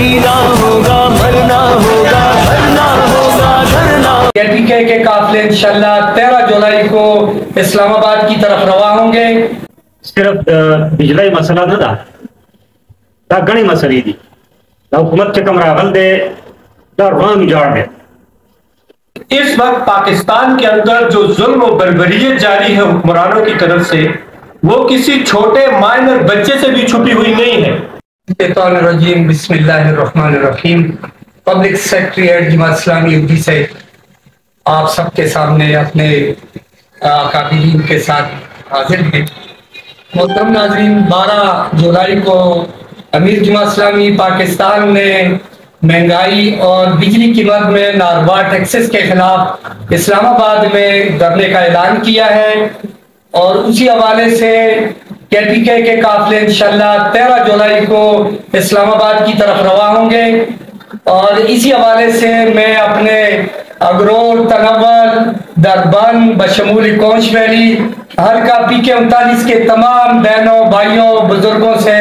جینا ہوگا مرنا ہوگا دھرنا ہوگا دھرنا. KPK کے قافلے انشاءاللہ 13 جولائی کو اسلام آباد کی طرف رواں ہوں گے. صرف بجلی مسئلہ نہ دا دا گنی مسئلے دی دا حکومت چکم راغل دے دا روان جاڑ دے. اس وقت پاکستان کے اندر جو ظلم و بربریت جاری ہے حکمرانوں کی طرف سے وہ کسی چھوٹے مائنر بچے سے بھی چھپی ہوئی نہیں ہے. شیطان الرجیم بسم اللہ الرحمن الرحیم. Public secretary at Jamaat Islami UP سے آپ سب کے سامنے اپنے قابلین کے ساتھ حاضر ہیں. محترم ناظرین، 12 جولائی کو امیر جماعت اسلامی پاکستان نے مہنگائی اور بجلی قیمت میں ناروا ٹیکسز کے خلاف اسلام آباد میں دھرنے کا اعلان کیا ہے اور اسی حوالے سے KPK کے قافلے انشاءاللہ 13 جولائی کو اسلام آباد کی طرف رواں ہوں گے. اور اسی حوالے سے میں اپنے اگرور، تنور، دربند بشمول کونچ ویلی حلقہ PK 39 کے تمام بہنوں، بھائیوں، بزرگوں سے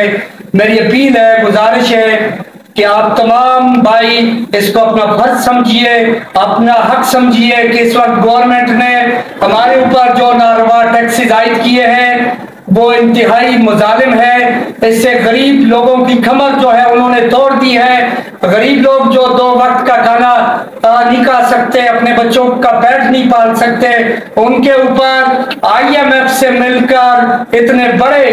میری اپیل ہے، گزارش ہے کہ آپ تمام بھائی اس کو اپنا فرض سمجھیے، اپنا حق سمجھیے کہ اس وقت گورنمنٹ نے ہمارے اوپر جو ناروا ٹیکسز عائد کیے ہیں وہ انتہائی مظالم ہے. اس سے غریب لوگوں کی کمر جو ہے انہوں نے توڑ دی ہے. غریب لوگ جو 2 وقت کا کھانا نہیں کھا سکتے، اپنے بچوں کا پیٹ نہیں پال سکتے، ان کے اوپر IMF سے مل کر اتنے بڑے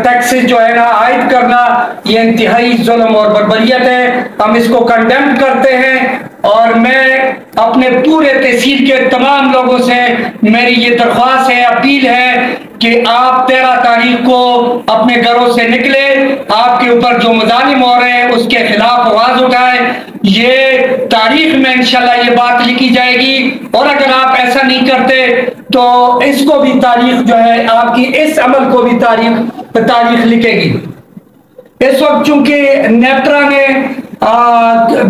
ٹیکسز جو ہے نا عائد کرنا یہ انتہائی ظلم اور بربریت ہے. ہم اس کو کنڈیم کرتے ہیں اور میں اپنے پورے تحصیل کے تمام لوگوں سے میری یہ درخواست ہے، اپیل ہے کہ آپ 13 تاریخ کو اپنے گھروں سے نکلے، آپ کے اوپر جو مظالم ہو رہے ہیں اس کے خلاف آواز اٹھائیں. یہ تاریخ میں انشاءاللہ یہ بات لکھی جائے گی اور اگر آپ ایسا نہیں کرتے تو اس کو بھی تاریخ جو ہے آپ کی اس عمل کو بھی تاریخ لکھے گی. اس وقت چونکہ نیپرا نے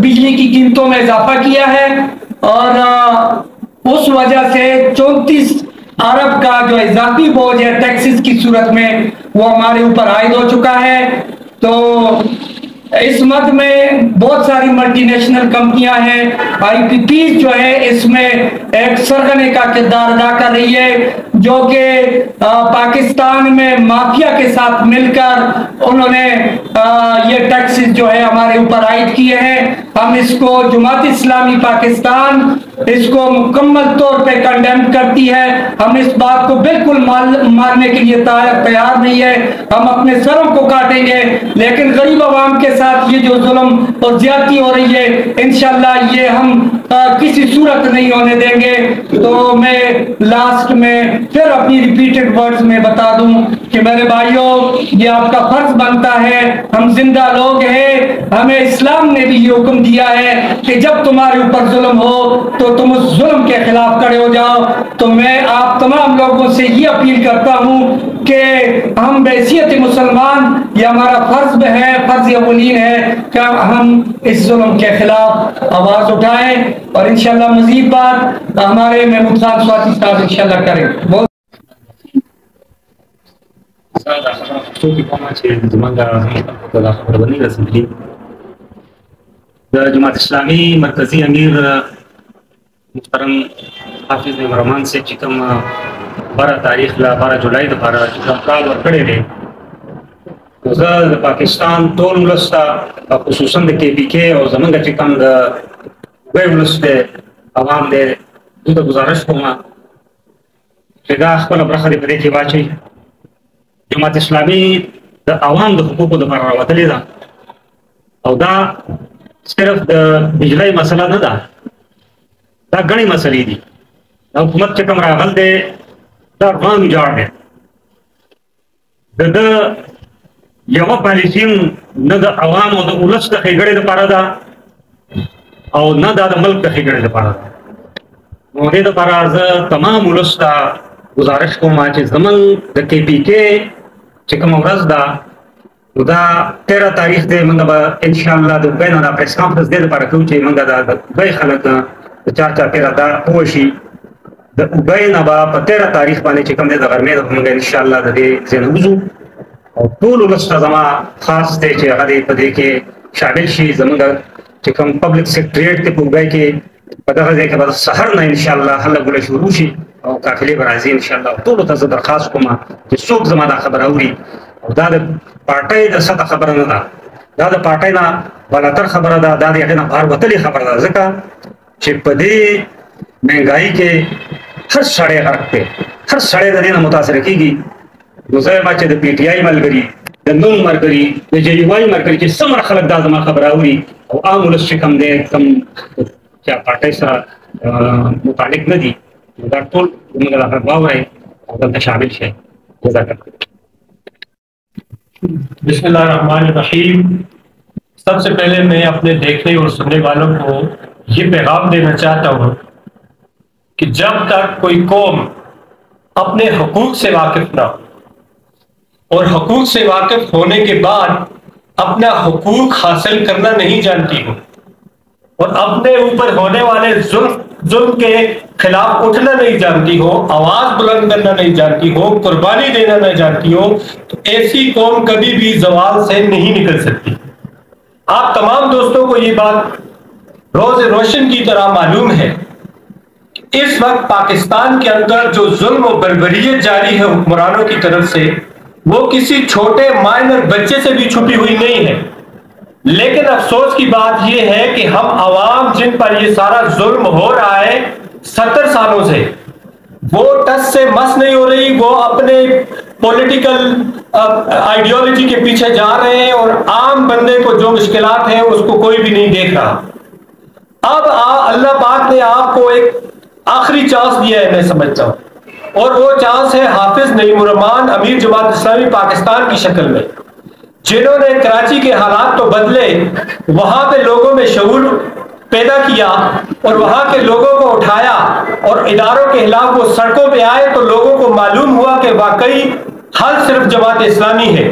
بجلی کی قیمتوں میں اضافہ کیا ہے اور اس وجہ سے 34 ارب کا جو اضافی بوجھ ہے ٹیکسز کی صورت میں وہ ہمارے اوپر عائد ہو چکا ہے. تو اس مد میں بہت ساری ملٹی نیشنل کمپنیاں ہیں، IPPs جو ہے اس میں ایک سرغنے کا کردار ادا کر رہی ہے جو کہ پاکستان میں مافیا کے ساتھ مل کر انہوں نے یہ ٹیکسز جو ہے ہمارے اوپر عائد کیے ہیں. ہم اس کو جماعت اسلامی پاکستان اس کو مکمل طور پہ کنڈیم کرتی ہے. ہم اس بات کو بالکل ماننے کے لیے تیار نہیں ہے. ہم اپنے سروں کو کاٹیں گے لیکن غریب عوام کے ساتھ یہ جو ظلم اور زیادتی ہو رہی ہے انشاءاللہ یہ ہم کسی صورت نہیں ہونے دیں گے. تو میں لاسٹ میں پھر اپنی ریپیٹڈ ورڈز میں بتا دوں کہ میرے بھائیوں یہ آپ کا فرض بنتا ہے، ہم زندہ لوگ ہیں، ہمیں اسلام نے بھی یہ حکم دیا ہے کہ جب تمہارے اوپر ظلم ہو تو تم اس ظلم کے خلاف کھڑے ہو جاؤ. تو میں آپ تمام لوگوں سے یہ اپیل کرتا ہوں کہ ہم بحیثیت مسلمان یہ ہمارا فرض ہے، فرض اولین ہے کہ ہم اس ظلم کے خلاف آواز اٹھائیں اور انشاءاللہ مزید بات ہمارے محمود خان سواتی صاحب انشاءاللہ کریں. جماعت اسلامی مرکزی امیر محترم حافظ رحمان سے چکم 12 تاریخ 12 جولائی دپارا چکم کال ورکڑے دے زه د پاکستان ټول ولس ته خصوصا د KPK او زمونږ چې کوم د وی ولس دی عوام دی دوی ته ګزارش کوم چې دا خپله برخه دې په دې کې واچوي. جماعت اسلامي د عوام د حقوقو دپاره راوتلې ده او دا صرف د بجلی مسله نه ده، دا ګڼې مسلې دي. دا حکومت چې کوم راغل دی دا روان ویجاړ دی. د ده یوه پالیسي نه د عوام او د ولس د ښېګړې دپاره ده او نه دا د ملک د ښېګړې دپاره ده. نو دې دپاره زه تمام ولس ته گزارش کوم چې زمونږ د KPK چې کومه ورځ ده نو دا 13 تاریخ دی، موږ به انشاءالله د اوبۍ نه دا پریس کانفرنس دې دپاره کوو چې موږ د اوبۍ خلک د چاپېره دا پوه شي. د اوبۍ نه به په 13 تاریخ باندې چې کوم دی د غرمې ده موږ انشاءالله د دې ځای نه وځو او ټول ولس ته زما خاص دی چې هغه دې په دې کې شامل شي زموږ چې کوم پبلک سیکریټریټ ته پوګای کې په دغه ځای کې به سحر نه ان شاء الله هله ګوله شروع شي او قافلې به راځي ان شاء الله. ټولو ته زه درخواست کوم چې څوک زما دا خبره اوري او دا د پارټۍ د سطح خبره نه ده، دا د پارټۍ نه بالاتر خبره ده، دا د هغې نه بهر وتلې خبره ده، ځکه چې په دې مهنګایي کې هر سړی غرق دی، هر سړی د دې نه متاثره کېږي. نو زه وایم چې د پی ټي آی ملګري، د نون ملګري، د جې یو واي ملګري چې څومره خلک دا زما خبره اوري او عام ولس چې کوم دی کوم چې پارټۍ سره متعلق نه دي، دا ټول زموږ دا خبره واورئ او دلته شامل شئ. جزاک الله. بسم اللہ الرحمن الرحیم. سب سے پہلے میں اپنے دیکھنے اور سننے والوں کو یہ پیغام دینا چاہتا ہوں کہ جب تک کوئی قوم اپنے حقوق سے واقف نہ ہو اور حقوق سے واقف ہونے کے بعد اپنا حقوق حاصل کرنا نہیں جانتی ہو اور اپنے اوپر ہونے والے ظلم کے خلاف اٹھنا نہیں جانتی ہو، آواز بلند کرنا نہیں جانتی ہو، قربانی دینا نہیں جانتی ہو، تو ایسی قوم کبھی بھی زوال سے نہیں نکل سکتی. آپ تمام دوستوں کو یہ بات روز روشن کی طرح معلوم ہے. اس وقت پاکستان کے اندر جو ظلم و بربریت جاری ہے حکمرانوں کی طرف سے، وہ کسی چھوٹے مائنر بچے سے بھی چھپی ہوئی نہیں ہے. لیکن افسوس کی بات یہ ہے کہ ہم عوام جن پر یہ سارا ظلم ہو رہا ہے 70 سالوں سے، وہ ٹس سے مس نہیں ہو رہی، وہ اپنے پولیٹیکل آئیڈیالوجی کے پیچھے جا رہے ہیں اور عام بندے کو جو مشکلات ہیں اس کو کوئی بھی نہیں دیکھ رہا. اب اللہ پاک نے آپ کو ایک آخری چانس دیا ہے، میں سمجھتا ہوں، اور وہ چانس ہے حافظ نعیم الرحمان امیر جماعت اسلامی پاکستان کی شکل میں، جنہوں نے کراچی کے حالات تو بدلے، وہاں پہ لوگوں میں شعور پیدا کیا اور وہاں کے لوگوں کو اٹھایا اور اداروں کے خلاف وہ سڑکوں پہ آئے تو لوگوں کو معلوم ہوا کہ واقعی حل صرف جماعت اسلامی ہے.